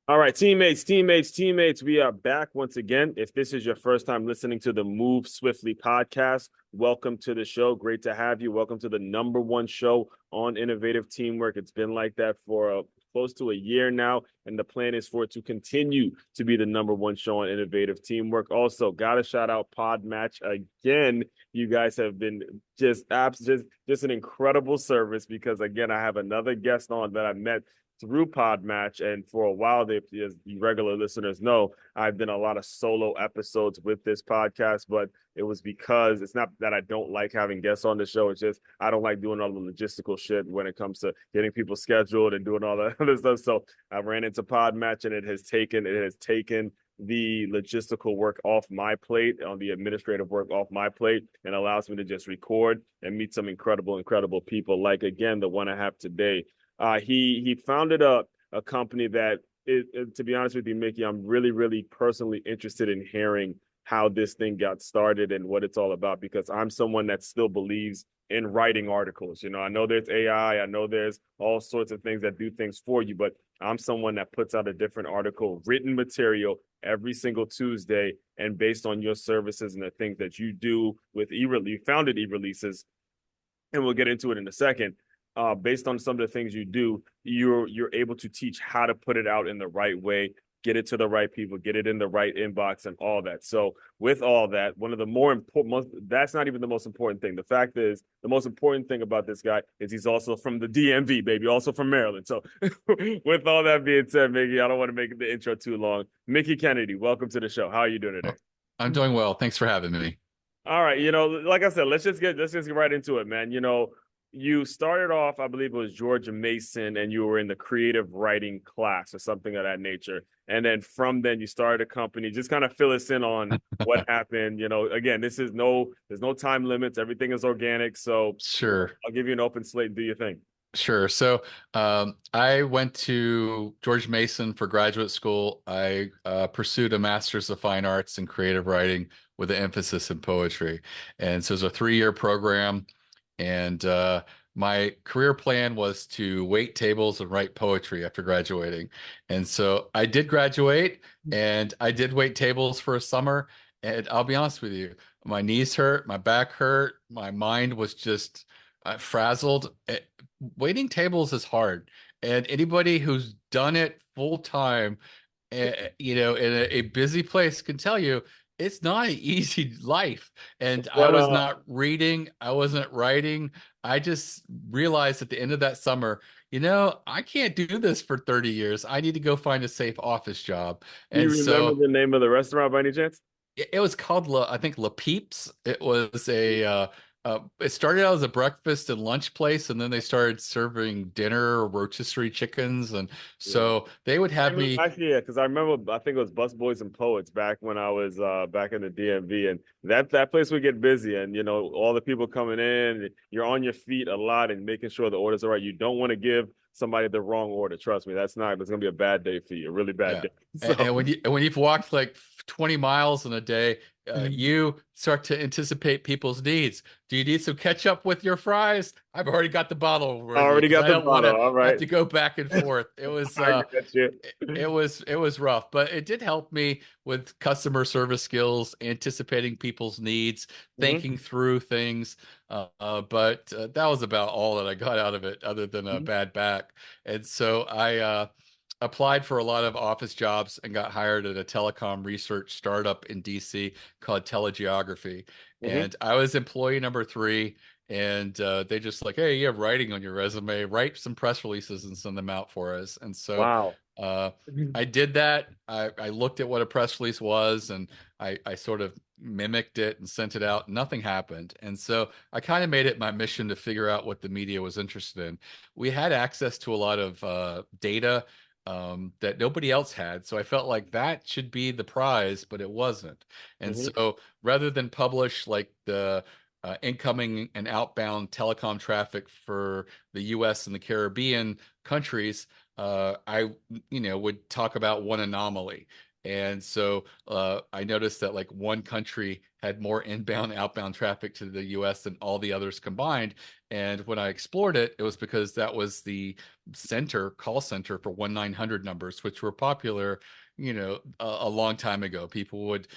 All right, teammates, we are back once again. If this is your first time listening to the Move Swiftly podcast, welcome to the show. Great to have you. Welcome to the number one show on innovative teamwork. It's been like that for close to a year now, and the plan is for it to continue to be the number one show on innovative teamwork. Also, got to shout out Pod Match again. You guys have been just apps, just an incredible service because again, I have another guest on that I met through Pod Match, and for a while, as the regular listeners know, I've done a lot of solo episodes with this podcast. But it was because it's not that I don't like having guests on the show. It's just I don't like doing all the logistical shit when it comes to getting people scheduled and doing all that other stuff. So I ran into Pod Match, and it has taken the logistical work off my plate, on the administrative work off my plate, and allows me to just record and meet some incredible people, like again the one I have today. He founded a company that, to be honest with you, Mickie, I'm really personally interested in hearing how this thing got started and what it's all about, because I'm someone that still believes in writing articles. I know there's AI, I know there's all sorts of things that do things for you, but I'm someone that puts out a different article, written material every single Tuesday, and based on your services and the things that you do with you founded e-releases, and we'll get into it in a second. Based on some of the things you do, you're able to teach how to put it out in the right way, get it to the right people, get it in the right inbox, and all that. So with all that, one of the more important, that's not even the most important thing. The fact is, the most important thing about this guy is he's also from the DMV, baby, also from Maryland. So with all that being said, Mickie, I don't want to make the intro too long. Mickie Kennedy, welcome to the show. How are you doing Oh, today? I'm doing well. Thanks for having me. All right, like I said, let's just get right into it, man. You started off, I believe it was George Mason, and you were in the creative writing class or something of that nature. And then from then you started a company. Just kind of fill us in on what happened. Again, there's no time limits. Everything is organic. So, Sure. I'll give you an open slate and do your thing. Sure. So, I went to George Mason for graduate school. I pursued a master's of fine arts in creative writing with an emphasis in poetry. And so it was a 3-year program. And my career plan was to wait tables and write poetry after graduating. And so I did graduate and I did wait tables for a summer. And I'll be honest with you, my knees hurt, my back hurt, my mind was just frazzled. Waiting tables is hard, and anybody who's done it full time, in a busy place can tell you it's not an easy life. And I What was not reading, I wasn't writing. I just realized at the end of that summer, I can't do this for 30 years. I need to go find a safe office job. do you And remember so the name of the restaurant by any chance? it was called I think La Peeps. It was it started out as a breakfast and lunch place, and then they started serving dinner, rotisserie chickens, and Yeah. so they would I have remember, me. actually, yeah, because I remember, I think it was Bus Boys and Poets back when I was back in the DMV, and that place would get busy, and all the people coming in, you're on your feet a lot and making sure the orders are right. You don't want to give somebody the wrong order. Trust me, that's gonna be a bad day for you, a really bad Yeah. day. And So when you've walked like 20 miles in a day, you start to anticipate people's needs. Do you need some ketchup with your fries? I've already got the bottle I ready already because got I the don't want bottle. to All have right, to go back and forth. It was I got you. it was rough, but it did help me with customer service skills, anticipating people's needs, Hmm. thinking through things. But that was about all that I got out of it, other than a bad back. And so I applied for a lot of office jobs and got hired at a telecom research startup in DC called Telegeography. Hmm. And I was employee number 3. And they just like, hey, you have writing on your resume, write some press releases and send them out for us. And so Wow. uh, I did that. I looked at what a press release was, and I sort of mimicked it and sent it out. Nothing happened. And so I kind of made it my mission to figure out what the media was interested in. We had access to a lot of data that nobody else had. So I felt like that should be the prize, but it wasn't. And Hmm. so rather than publish like the incoming and outbound telecom traffic for the US and the Caribbean countries, I would talk about one anomaly. And so I noticed that like one country had more inbound, outbound traffic to the US than all the others combined. And when I explored it, it was because that was the call center for 1-900 numbers, which were popular, a long time ago. People would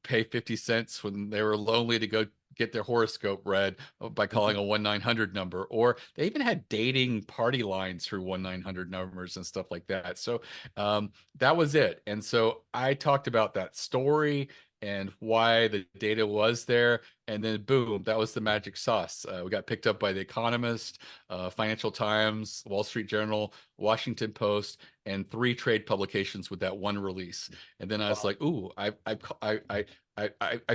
pay 50 cents when they were lonely to go get their horoscope read by calling a 1-900 number, or they even had dating party lines through 1-900 numbers and stuff like that. So that was it. And so I talked about that story and why the data was there. And then boom, that was the magic sauce. We got picked up by The Economist, Financial Times, Wall Street Journal, Washington Post, and 3 trade publications with that one release. And then I was Wow. like, ooh, I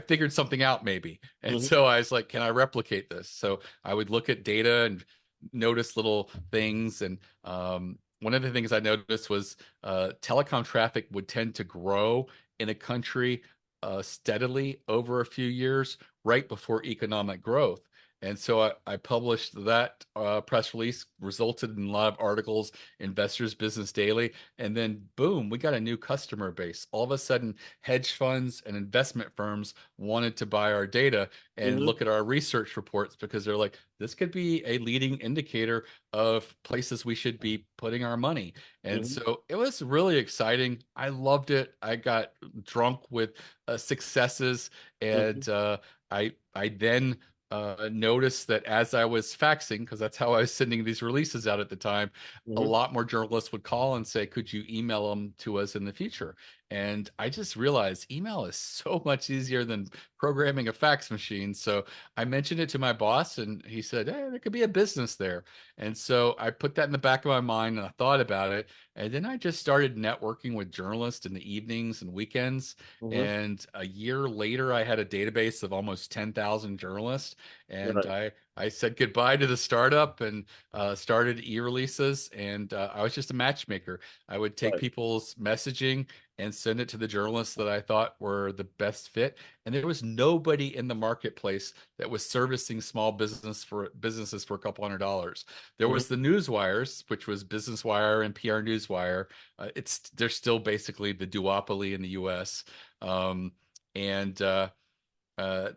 figured something out maybe. And Hmm. so I was like, can I replicate this? So I would look at data and notice little things. And one of the things I noticed was telecom traffic would tend to grow in a country steadily over a few years right before economic growth. And so I published that press release, resulted in a lot of articles, Investors Business Daily, and then boom, we got a new customer base. All of a sudden, hedge funds and investment firms wanted to buy our data and Hmm. look at our research reports because they're like, this could be a leading indicator of places we should be putting our money. And Hmm. so it was really exciting. I loved it. I got drunk with successes, Hmm. and I then noticed that as I was faxing, because that's how I was sending these releases out at the time, a Hmm. lot more journalists would call and say, could you email them to us in the future? And I just realized email is so much easier than programming a fax machine. So I mentioned it to my boss, and he said, hey, there could be a business there. And so I put that in the back of my mind and I thought about it. And then I just started networking with journalists in the evenings and weekends. Hmm. And a year later, I had a database of almost 10,000 journalists. And Right. I said goodbye to the startup and started e-releases. And I was just a matchmaker. I would take Right. people's messaging and send it to the journalists that I thought were the best fit. And there was nobody in the marketplace that was servicing small businesses for a couple $100. There Hmm. was the newswires, which was Business Wire and PR Newswire. They're still basically the duopoly in the U.S. Um, and uh, uh,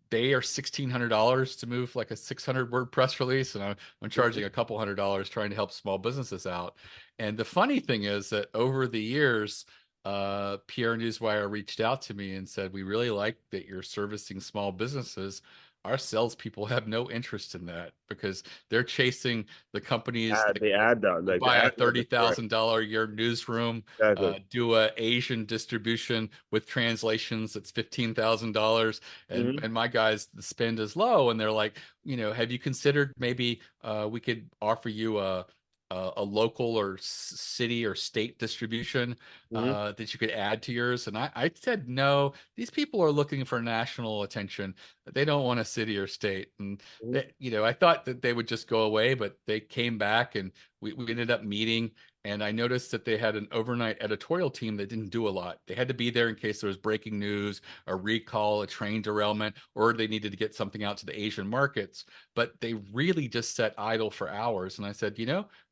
they are $1,600 to move like a 600-word press release, and I'm Hmm. charging a couple $100 trying to help small businesses out. And the funny thing is that over the years, PR Newswire reached out to me and said, "We really like that you're servicing small businesses. Our salespeople have no interest in that because they're chasing the companies that The ad though, like the buy a ad right. $30,000 a year newsroom, Exactly. do a Asian distribution with translations that's $15,000, Hmm. and my guys, the spend is low, and they're like, have you considered maybe we could offer you a local or city or state distribution Hmm. that you could add to yours? And I said no. These people are looking for national attention. They don't want a city or state. And Hmm. I thought that they would just go away, but they came back, and we ended up meeting. And I noticed that they had an overnight editorial team that didn't do a lot. They had to be there in case there was breaking news, a recall, a train derailment, or they needed to get something out to the Asian markets. But they really just sat idle for hours. And I said,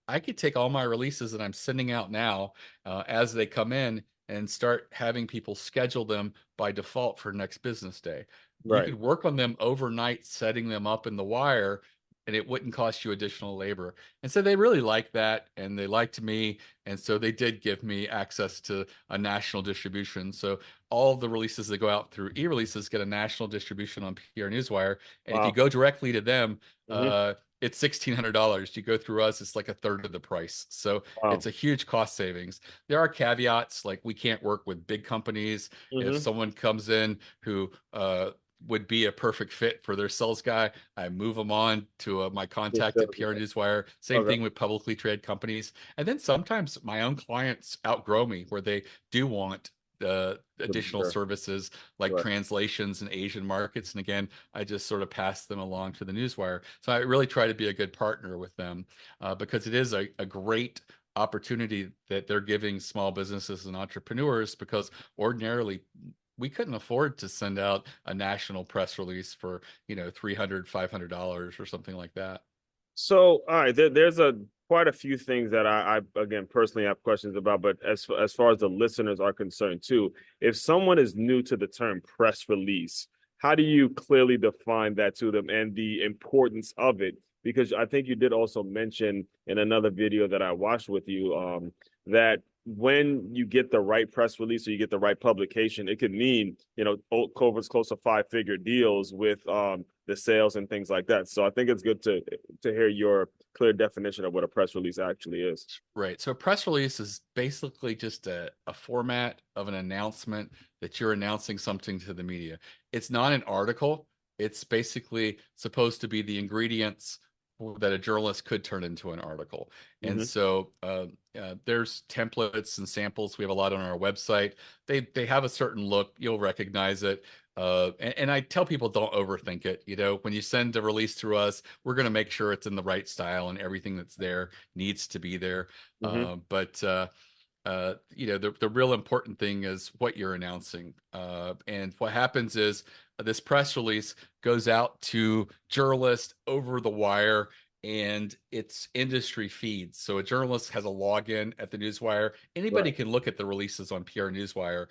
I could take all my releases that I'm sending out now as they come in and start having people schedule them by default for next business day. You Right. could work on them overnight, setting them up in the wire, and it wouldn't cost you additional labor. And so they really liked that, and they liked me. And so they did give me access to a national distribution. So all the releases that go out through e-releases get a national distribution on PR Newswire. And if you Wow. go directly to them, Hmm. it's $1,600. You go through us, it's like a third of the price. So Wow. it's a huge cost savings. There are caveats, like we can't work with big companies. If Hmm. someone comes in who would be a perfect fit for their sales guy, I move them on to my contact at PR Newswire. Same Okay. thing with publicly traded companies. And then sometimes my own clients outgrow me where they do want additional Sure. services like Right. translations in Asian markets. And again, I just sort of pass them along to the newswire. So I really try to be a good partner with them because it is a great opportunity that they're giving small businesses and entrepreneurs because ordinarily we couldn't afford to send out a national press release for $300 $500 or something like that. So, all right, there's a quite a few things that I again personally have questions about, but as far as the listeners are concerned too, if someone is new to the term press release, how do you clearly define that to them and the importance of it? Because I think you did also mention in another video that I watched with you, that when you get the right press release or you get the right publication, it could mean, Covert's close to five-figure deals with the sales and things like that. So I think it's good to hear your clear definition of what a press release actually is. Right. So a press release is basically just a format of an announcement that you're announcing something to the media. It's not an article. It's basically supposed to be the ingredients that a journalist could turn into an article. And Mm-hmm. so there's templates and samples. We have a lot on our website. They have a certain look. You'll recognize it. And I tell people don't overthink it. When you send a release through us, we're going to make sure it's in the right style and everything that's there needs to be there. Mm-hmm. But the real important thing is what you're announcing. And what happens is this press release goes out to journalists over the wire and it's industry feeds. So a journalist has a login at the Newswire. Right. Anybody can look at the releases on PR Newswire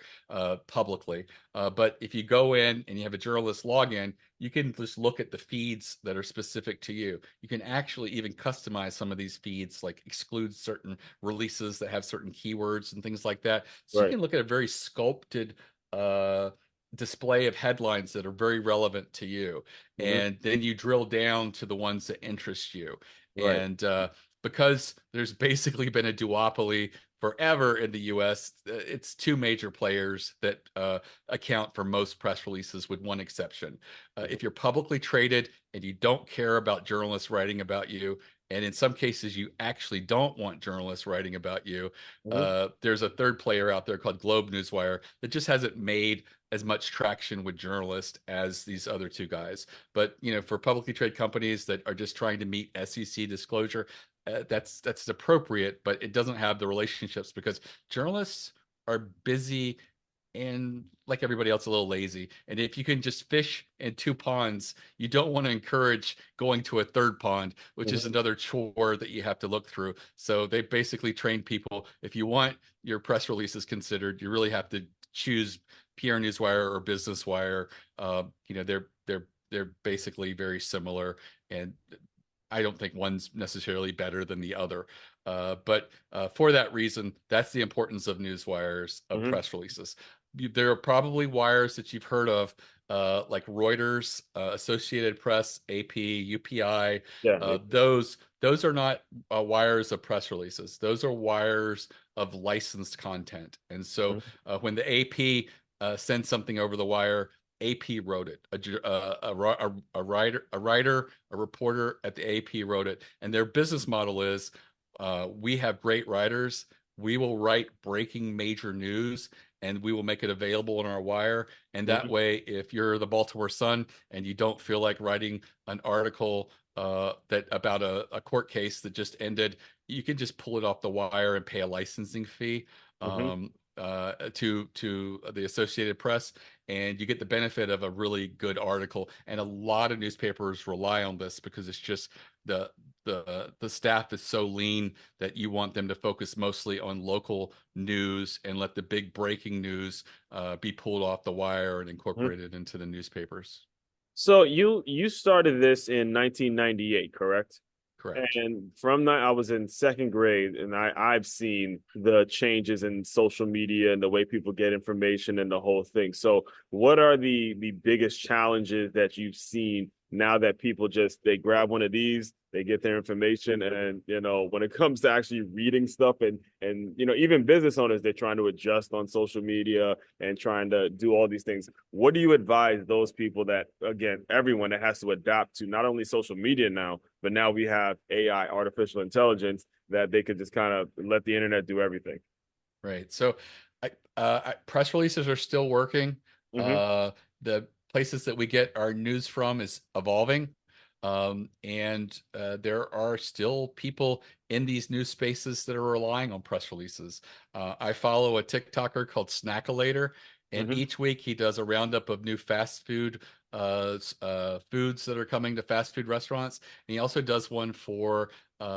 publicly. But if you go in and you have a journalist login, you can just look at the feeds that are specific to you. You can actually even customize some of these feeds, like exclude certain releases that have certain keywords and things like that. So you Right. can look at a very sculpted uh, display of headlines that are very relevant to you. Mm-hmm. And then you drill down to the ones that interest you. Right. And because there's basically been a duopoly forever in the US, it's two major players that account for most press releases, with one exception. Mm-hmm. If you're publicly traded and you don't care about journalists writing about you, and in some cases you actually don't want journalists writing about you, Mm-hmm. there's a third player out there called Globe Newswire that just hasn't made as much traction with journalists as these other two guys. But for publicly traded companies that are just trying to meet SEC disclosure, that's appropriate, but it doesn't have the relationships because journalists are busy and, like everybody else, a little lazy. And if you can just fish in two ponds, you don't want to encourage going to a third pond, which is Mm-hmm. another chore that you have to look through. So they basically train people, if you want your press releases considered, you really have to choose PR Newswire or Business Wire. They're basically very similar, and I don't think one's necessarily better than the other. But for that reason, that's the importance of news wires, of Mm-hmm. press releases. There are probably wires that you've heard of, like Reuters, Associated Press, AP, UPI. Yeah. Those are not wires of press releases. Those are wires of licensed content. And so Mm-hmm. when the AP sends something over the wire, AP wrote it. A reporter at the AP wrote it. And their business model is, we have great writers. We will write breaking major news and we will make it available on our wire. And that Mm-hmm. way, if you're the Baltimore Sun and you don't feel like writing an article that about a court case that just ended, you can just pull it off the wire and pay a licensing fee Mm-hmm. to the Associated Press, and you get the benefit of a really good article. And a lot of newspapers rely on this because it's just the the staff is so lean that you want them to focus mostly on local news and let the big breaking news be pulled off the wire and Mm-hmm. incorporated into the newspapers. So you started this in 1998, correct? Correct. And from that, I was in second grade, and I've seen the changes in social media and the way people get information and the whole thing. So, what are the biggest challenges that you've seen now that people just they grab one of these, they get their information, and when it comes to actually reading stuff and even business owners, they're trying to adjust on social media and trying to do all these things. What do you advise those people that, again, everyone that has to adapt to not only social media now, but now we have AI, artificial intelligence, that they could just kind of let the internet do everything? Right. So, press releases are still working. Mm-hmm. The places that we get our news from is evolving. And there are still people in these news spaces that are relying on press releases. I follow a TikToker called Snackalator, and Mm-hmm. each week he does a roundup of new fast food foods that are coming to fast food restaurants. And he also does one for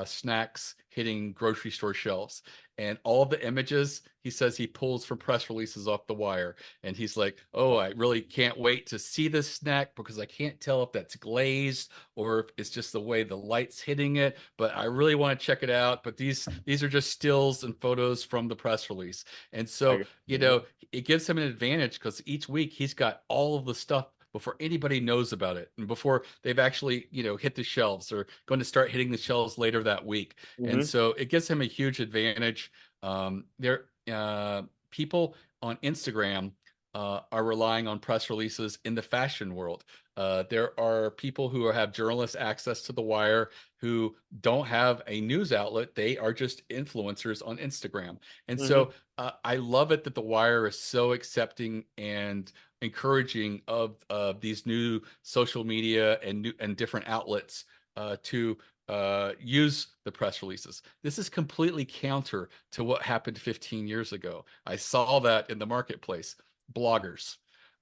snacks hitting grocery store shelves. And all the images he says he pulls from press releases off the wire. And he's like, "Oh, I really can't wait to see this snack because I can't tell if that's glazed or if it's just the way the light's hitting it. But I really want to check it out. But these are just stills and photos from the press release." And so, Mhm. it gives him an advantage because each week he's got all of the stuff before anybody knows about it and before they've actually, hit the shelves or going to start hitting the shelves later that week. And Mhm. so it gives him a huge advantage. There, people on Instagram are relying on press releases in the fashion world. There are people who have journalist access to the wire who don't have a news outlet. They are just influencers on Instagram. And Mhm. so I love it that the wire is so accepting and encouraging of these new social media and different outlets to use the press releases. This is completely counter to what happened 15 years ago. I saw that in the marketplace. Bloggers.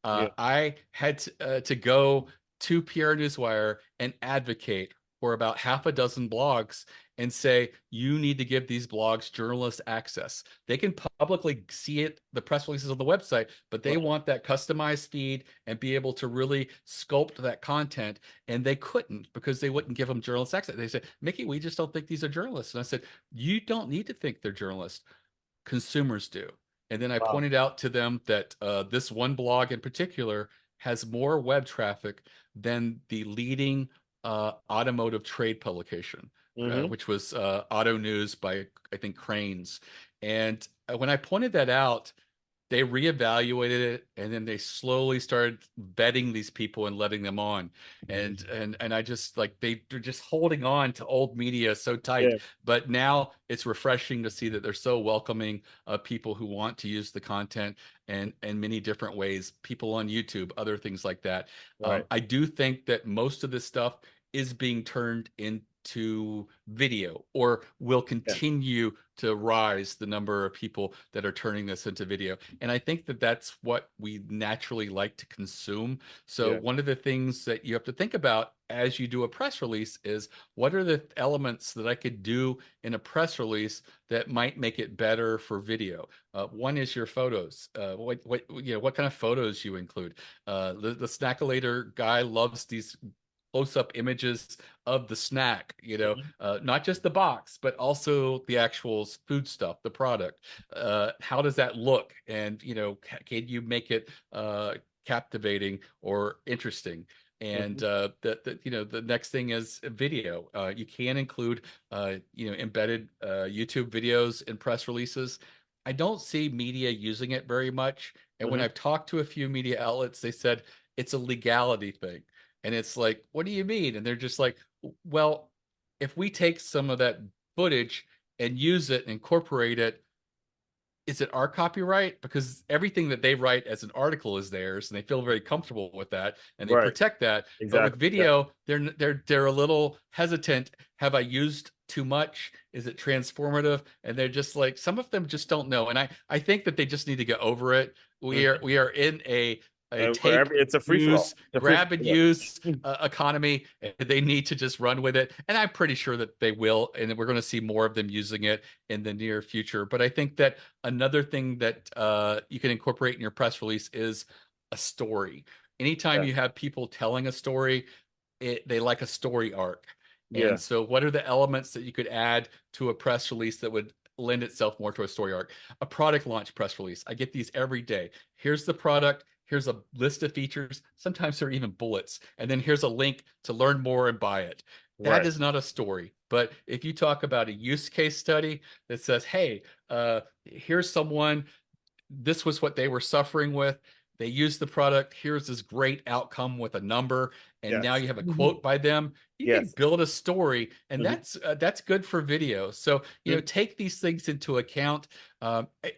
Yeah. I had to go to PR Newswire and advocate for about half a dozen blogs and say, you need to give these blogs journalist access. They can publicly see it, the press releases on the website, but they Right. want that customized feed and be able to really sculpt that content. And they couldn't because they wouldn't give them journalist access. They said, "Mickie, we just don't think these are journalists." And I said, "You don't need to think they're journalists. Consumers do." And then I Wow. pointed out to them that this one blog in particular has more web traffic than the leading automotive trade publication, Mhm. which was Auto News by, I think, Cranes. And when I pointed that out, they reevaluated it and then they slowly started vetting these people and letting them on. And I just like they're just holding on to old media so tight. Yeah. But now it's refreshing to see that they're so welcoming of people who want to use the content and in many different ways, people on YouTube, other things like that. Right. I do think that most of this stuff is being turned into video or will Yeah. continue to rise the number of people that are turning this into video. And I think that that's what we naturally like to consume. So Yeah. one of the things that you have to think about as you do a press release is, what are the elements that I could do in a press release that might make it better for video? One is your photos. What kind of photos you include. The Snackolator guy loves these close-up images of the snack, Mhm. not just the box, but also the actual food stuff, the product. How does that look? And, can you make it captivating or interesting? And Mhm. the next thing is video. You can include embedded YouTube videos in press releases. I don't see media using it very much. And when Mhm. I've talked to a few media outlets, they said it's a legality thing. And it's like, what do you mean? And they're just like, well, if we take some of that footage and use it and incorporate it, is it our copyright? Because everything that they write as an article is theirs, and they feel very comfortable with that, and they Right. protect that. But with Exactly. Yeah. video, they're a little hesitant. Have I used too much? Is it transformative? And they're just like, some of them just don't know. And I think that they just need to get over it. Mhm. We are in a Wherever take, it's a free for all. use, It's a free for grab and all. use Yeah. economy. They need to just run with it, and I'm pretty sure that they will, and we're going to see more of them using it in the near future. But I think that another thing that you can incorporate in your press release is a story. Anytime Yeah. you have people telling a story, they like a story arc. And Yeah. so, what are the elements that you could add to a press release that would lend itself more to a story arc? A product launch press release. I get these every day. Here's the product. Here's a list of features. Sometimes they're even bullets. And then here's a link to learn more and buy it. That Right. is not a story. But if you talk about a use case study that says, hey, here's someone, this was what they were suffering with. They used the product. Here's this great outcome with a number, and now Yes. you have a Mhm. quote by them. You can Yes. build a story, and Mhm. that's good for video. So Mhm. take these things into account.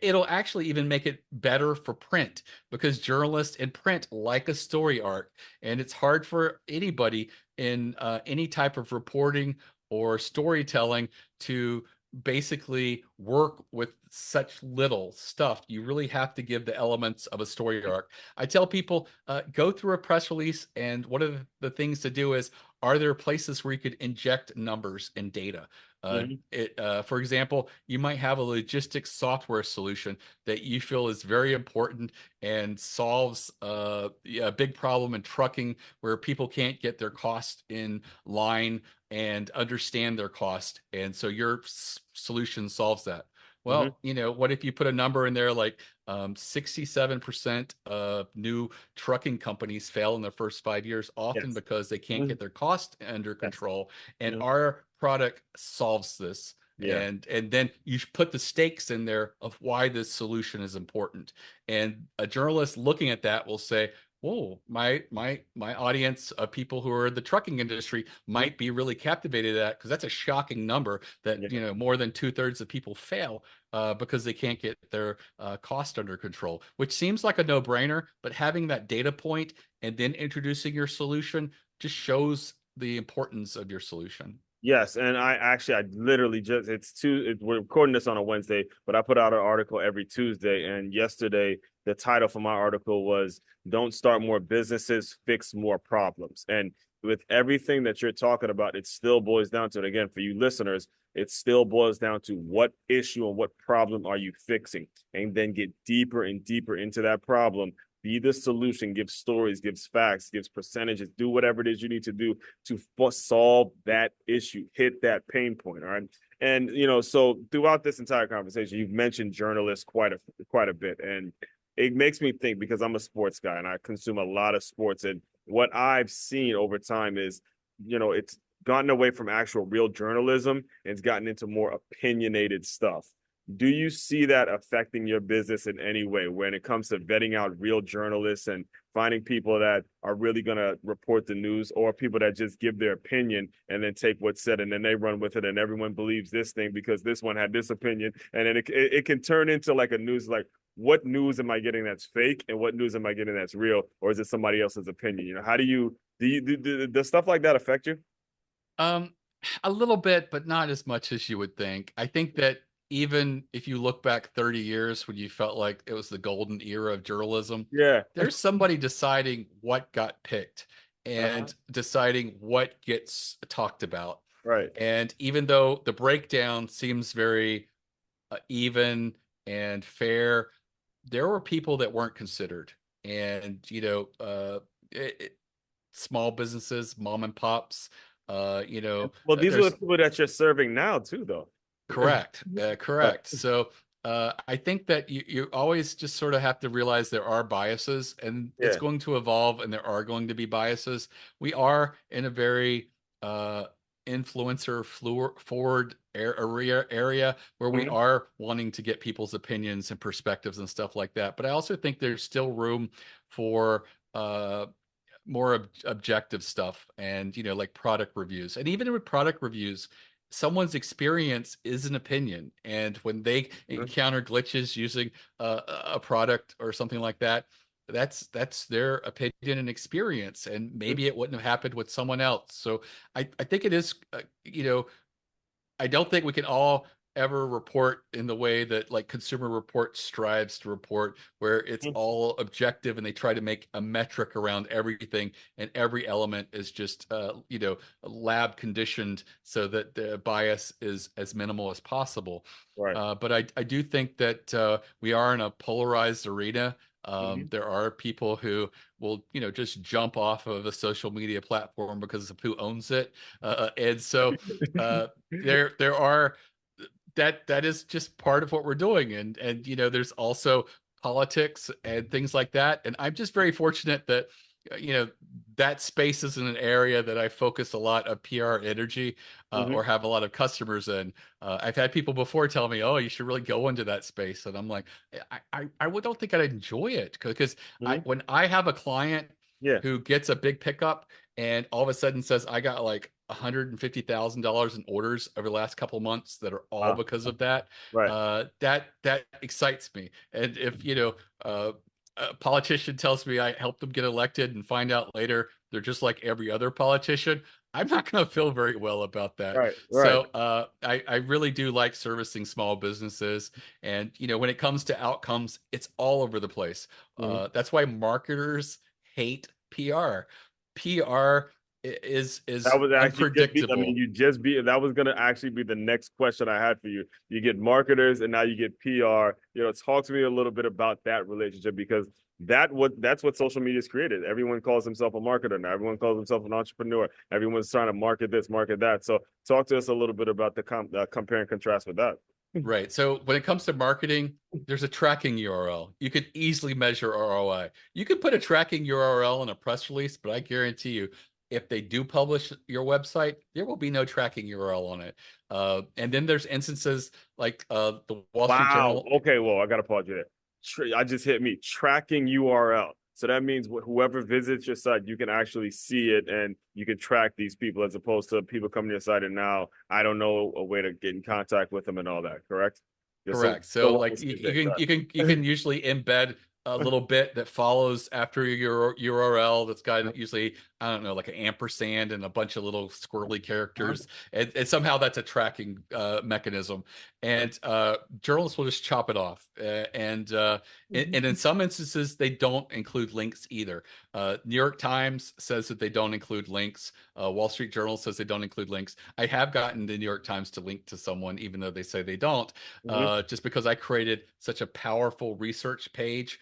It'll actually even make it better for print because journalists in print like a story arc, and it's hard for anybody in any type of reporting or storytelling to basically work with such little stuff. You really have to give the elements of a story arc. I tell people, go through a press release, and one of the things to do is, are there places where you could inject numbers and data? Mhm. For example, you might have a logistics software solution that you feel is very important and solves a big problem in trucking where people can't get their cost in line and understand their cost. And so your solution solves that. Mhm. Well, what if you put a number in there like 67% of new trucking companies fail in their first 5 years, often Yes. because they can't Mhm. get their cost under Yes. control. And Mhm. our product solves this. Yeah. And then you put the stakes in there of why this solution is important. And a journalist looking at that will say, "Oh, my audience of people who are in the trucking industry Mhm. might be really captivated at that, because that's a shocking number that Yeah. more than 2/3 of people fail because they can't get their cost under control," which seems like a no-brainer, but having that data point and then introducing your solution just shows the importance of your solution. Yes, and I literally just we're recording this on a Wednesday, but I put out an article every Tuesday, and yesterday the title for my article was "Don't Start More Businesses, Fix More Problems." And with everything that you're talking about, it still boils down to it. Again, for you listeners, it still boils down to what issue and what problem are you fixing, and then get deeper and deeper into that problem. Be the solution, give stories, gives facts, gives percentages, do whatever it is you need to do to solve that issue, hit that pain point. All right. And so throughout this entire conversation, you've mentioned journalists quite a bit. And it makes me think, because I'm a sports guy and I consume a lot of sports. And what I've seen over time is, it's gotten away from actual real journalism and it's gotten into more opinionated stuff. Do you see that affecting your business in any way when it comes to vetting out real journalists and finding people that are really going to report the news, or people that just give their opinion and then take what's said and then they run with it and everyone believes this thing because this one had this opinion, and then it can turn into like a news, like, what news am I getting that's fake and what news am I getting that's real, or is it somebody else's opinion? How does stuff like that affect you? Um, a little bit, but not as much as you would think. I think that even if you look back 30 years when you felt like it was the golden era of journalism, Yeah. there's somebody deciding what got picked Uh-huh. and deciding what gets talked about. Right. And even though the breakdown seems very even and fair, there were people that weren't considered. And, small businesses, mom and pops, Well, these are the there's people that you're serving now too, though. correct, Right. correct. So I think that you always just sort of have to realize there are biases, and it's Yeah. going to evolve, and there are going to be biases. We are in a very uh, influencer forward area where we Mhm. are wanting to get people's opinions and perspectives and stuff like that. But I also think there's still room for more objective stuff, and like product reviews. And even with product reviews, someone's experience is an opinion, and when they Mhm. encounter glitches using a product or something like that, that's their opinion and experience, and Mhm. maybe it wouldn't have happened with someone else. So I think it is I don't think we can all ever report in the way that like Consumer Report strives to report, where it's Mhm. all objective and they try to make a metric around everything, and every element is just lab conditioned so that the bias is as minimal as possible. Right. But I do think that we are in a polarized arena. Mhm. There are people who will, just jump off of a social media platform because of who owns it. And so uh, there are that is just part of what we're doing, and there's also politics and things like that, and I'm just very fortunate that you know that space is in an area that I focus a lot of PR energy or Mhm. have a lot of customers in. I've had people before tell me, "Oh, you should really go into that space," and I'm like, I don't think I'd enjoy it, because Mhm. when I have a client Yeah. who gets a big pickup and all of a sudden says, I got like $150,000 in orders over the last couple of months that are all Wow. because of that. Right. That excites me. And if a politician tells me I helped them get elected and find out later they're just like every other politician, I'm not going to feel very well about that. Right, right. So I really do like servicing small businesses. And, when it comes to outcomes, it's all over the place. Mhm. That's why marketers hate PR. PR is That was actually just be, I mean, unpredictable. you just be, that was going to actually be the next question I had for you. You get marketers and now you get PR. Talk to me a little bit about that relationship because that's what social media has created. Everyone calls himself a marketer now. Everyone calls himself an entrepreneur. Everyone's trying to market this, market that. So talk to us a little bit about the compare and contrast with that. Right. So when it comes to marketing, there's a tracking URL. You could easily measure ROI. You could put a tracking URL in a press release, but I guarantee you, if they do publish your website, there will be no tracking URL on it. And then there's instances like the Wall Street Wow. Journal. Okay. Well, I got to pause you there. I just hit me tracking URL. So that means whoever visits your site, you can actually see it and you can track these people as opposed to people coming to your site and now I don't know a way to get in contact with them and all that. Correct? Just so Correct. So we're on the like same page. Got you can usually embed a little bit that follows after your URL that's got usually, I don't know, like an ampersand and a bunch of little squirrely characters. And somehow that's a tracking mechanism. And journalists will just chop it off. And in some instances, they don't include links either. New York Times says that they don't include links. Wall Street Journal says they don't include links. I have gotten the New York Times to link to someone, even though they say they don't, Mhm. just because I created such a powerful research page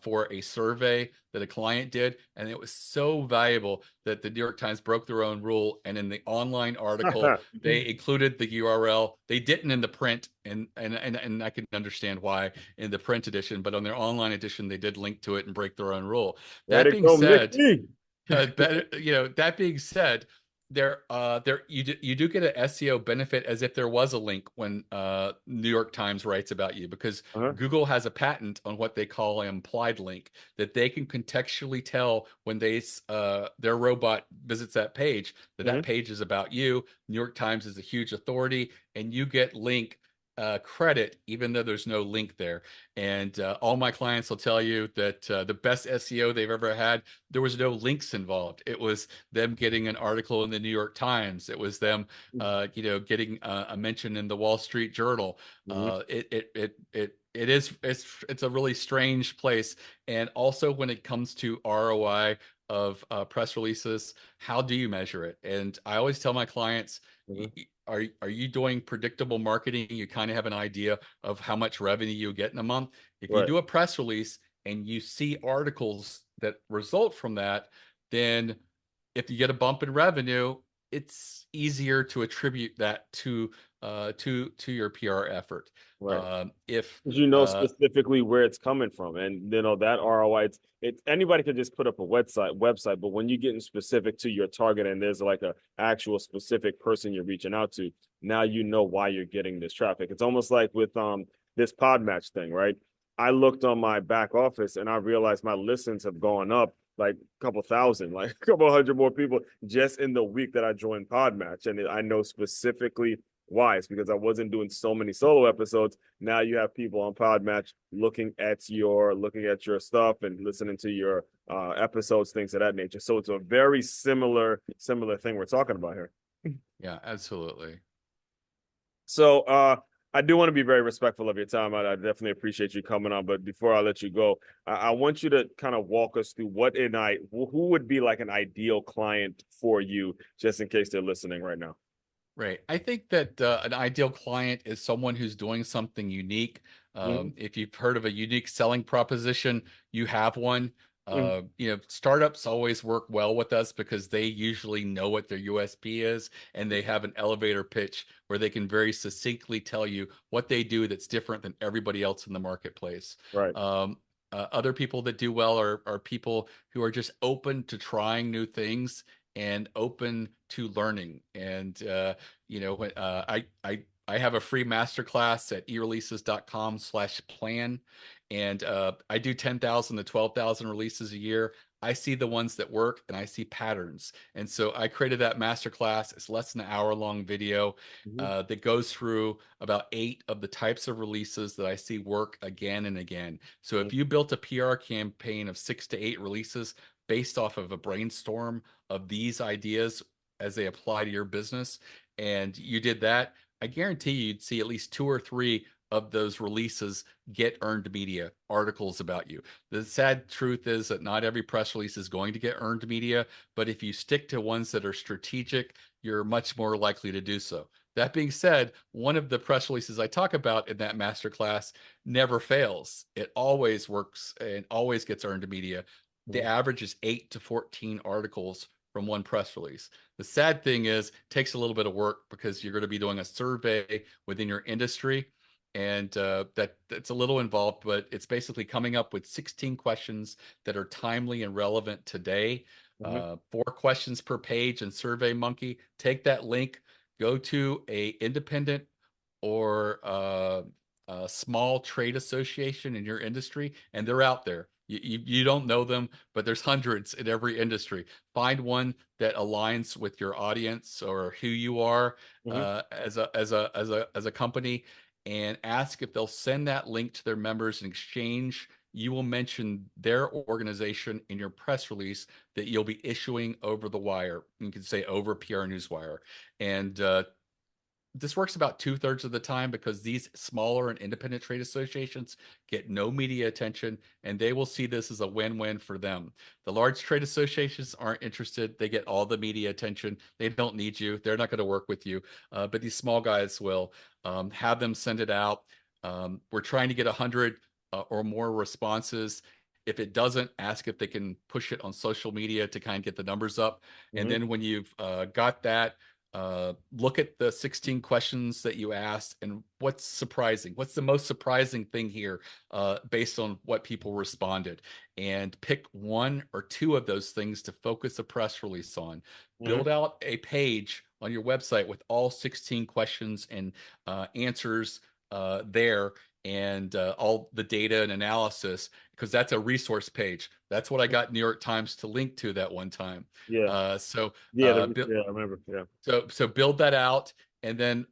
for a survey that a client did. And it was so valuable that the New York Times broke their own rule. And in the online article, they included the URL. They didn't in the print, and I can understand why in the print edition, but on their online edition, they did link to it and break their own rule. Let That it being go, said, Mickie. that being said, you do get an SEO benefit as if there was a link when New York Times writes about you, because Uh-huh. Google has a patent on what they call an implied link, that they can contextually tell when their robot visits that page, that Mhm. that page is about you. New York Times is a huge authority, and you get link credit even though there's no link there. And all my clients will tell you that the best SEO they've ever had, there was no links involved. It was them getting an article in the New York Times. It was them, getting a mention in the Wall Street Journal. Mhm. It's a really strange place. And also when it comes to ROI of press releases, how do you measure it? And I always tell my clients, Mhm. are you doing predictable marketing? You kind of have an idea of how much revenue you get in a month. If you Right. do a press release and you see articles that result from that, then if you get a bump in revenue, it's easier to attribute that to your PR effort. Right. If 'Cause specifically where it's coming from, and that ROI. It's anybody could just put up a website, but when you get in specific to your target, and there's like a actual specific person you're reaching out to, now you know why you're getting this traffic. It's almost like with this pod match thing, right? I looked on my back office and I realized my listens have gone up like a couple thousand, like a couple hundred more people just in the week that I joined Podmatch. And I know specifically why. It's because I wasn't doing so many solo episodes. Now you have people on Podmatch looking at your stuff and listening to your episodes, things of that nature. So it's a very similar thing we're talking about here. Yeah, absolutely. So I do want to be very respectful of your time. I definitely appreciate you coming on. But before I let you go, I want you to kind of walk us through who would be like an ideal client for you, just in case they're listening right now. Right. I think that an ideal client is someone who's doing something unique. Mm-hmm. If you've heard of a unique selling proposition, you have one. Mm-hmm. Startups always work well with us because they usually know what their USP is, and they have an elevator pitch where they can very succinctly tell you what they do that's different than everybody else in the marketplace. Right. Other people that do well are people who are just open to trying new things and open to learning. And I have a free masterclass at ereleases.com/plan, and I do 10,000 to 12,000 releases a year. I see the ones that work and I see patterns. And so I created that masterclass. It's less than an hour long video Mm-hmm. that goes through about 8 of the types of releases that I see work again and again. So if you built a PR campaign of 6 to 8 releases based off of a brainstorm of these ideas, as they apply to your business, and you did that, I guarantee you'd see at least two or three of those releases get earned media articles about you. The sad truth is that not every press release is going to get earned media, but if you stick to ones that are strategic, you're much more likely to do so. That being said, one of the press releases I talk about in that masterclass never fails. It always works and always gets earned media. The Mhm. average is 8 to 14 articles from one press release. The sad thing is, it takes a little bit of work because you're going to be doing a survey within your industry, and that's a little involved, but it's basically coming up with 16 questions that are timely and relevant today. Mhm. 4 questions per page in Survey Monkey. Take that link, go to a independent or a small trade association in your industry, and they're out there. You don't know them, but there's hundreds in every industry. Find one that aligns with your audience or who you are Mhm. as a company, and ask if they'll send that link to their members in exchange. You will mention their organization in your press release that you'll be issuing over the wire. You can say over PR Newswire, and this works about 2/3 of the time because these smaller and independent trade associations get no media attention, and they will see this as a win-win for them. The large trade associations aren't interested. They get all the media attention. They don't need you. They're not going to work with you. But these small guys will. Have them send it out. We're trying to get 100 or more responses. If it doesn't, ask if they can push it on social media to kind of get the numbers up. And Mhm. then when you've got that, look at the 16 questions that you asked and what's surprising. What's the most surprising thing here, based on what people responded? And pick one or two of those things to focus a press release on. Mhm. Build out a page on your website with all 16 questions and answers there, and all the data and analysis, because that's a resource page. That's what I got New York Times to link to that one time. Yeah. So Yeah. Yeah. I remember. Yeah. so build that out, and then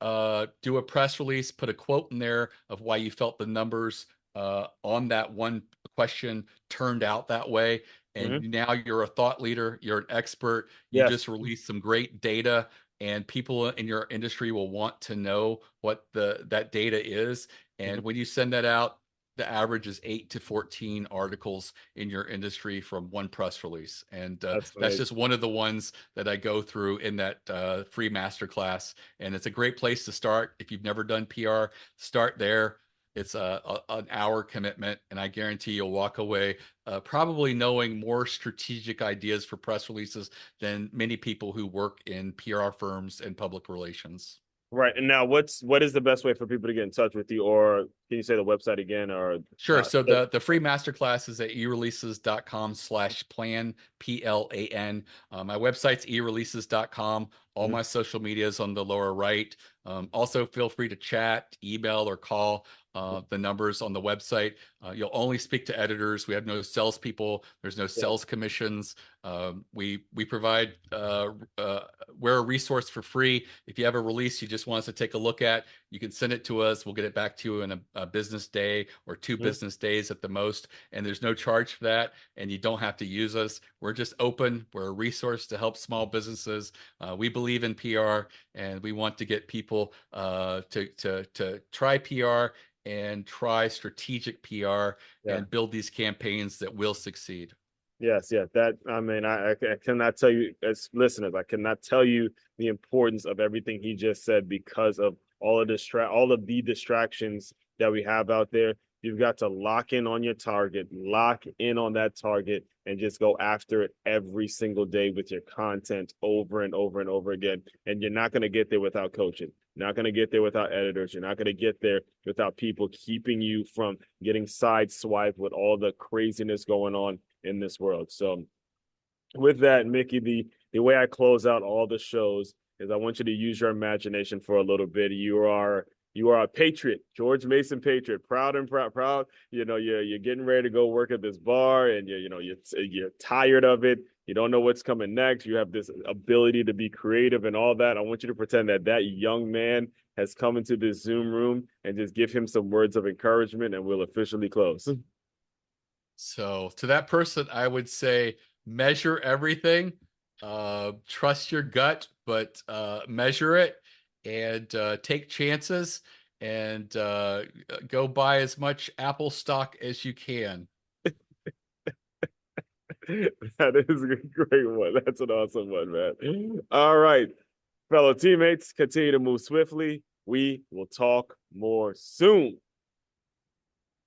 do a press release, put a quote in there of why you felt the numbers on that one question turned out that way. And Mhm. now you're a thought leader, you're an expert, you Yes. just released some great data, and people in your industry will want to know what that data is. Mhm. And when you send that out, the average is 8 to 14 articles in your industry from one press release. And That's that's amazing. just one of the ones that I go through in that free masterclass. And it's a great place to start. If you've never done PR, start there. It's an hour commitment, and I guarantee you'll walk away probably knowing more strategic ideas for press releases than many people who work in PR firms and public relations. Right. And now what is the best way for people to get in touch with you? Or can you say the website again? Or Sure. So the the free masterclass is at ereleases.com/plan, PLAN. My website's ereleases.com. All Mhm. my social media is on the lower right. Also, feel free to chat, email, or call the numbers on the website. You'll only speak to editors. We have no salespeople. There's no Yeah. sales commissions. We provide we're a resource for free. If you have a release you just want us to take a look at, you can send it to us. We'll get it back to you in a business day or two Mhm. business days at the most. And there's no charge for that. And you don't have to use us. We're just open. We're a resource to help small businesses. We believe in PR, and we want to get people to try PR and try strategic PR Yeah. and build these campaigns that will succeed. Yes, yeah. That I mean, I cannot tell you as listeners, I cannot tell you the importance of everything he just said because of all of the distractions that we have out there. You've got to lock in on your target, lock in on that target, and just go after it every single day with your content over and over and over again. And you're not going to get there without coaching. You're not going to get there without editors. You're not going to get there without people keeping you from getting sideswiped with all the craziness going on in this world. So with that, Mickie, the way I close out all the shows is I want you to use your imagination for a little bit. You are a patriot, George Mason patriot, proud and proud. You know, you're getting ready to go work at this bar, and you're tired of it. You don't know what's coming next. You have this ability to be creative and all that. I want you to pretend that that young man has come into this Zoom room and just give him some words of encouragement, and we'll officially close. So to that person, I would say measure everything, Trust your gut, but measure it and take chances and go buy as much Apple stock as you can. That is a great one. That's an awesome one, man. All right, fellow teammates, continue to move swiftly. We will talk more soon.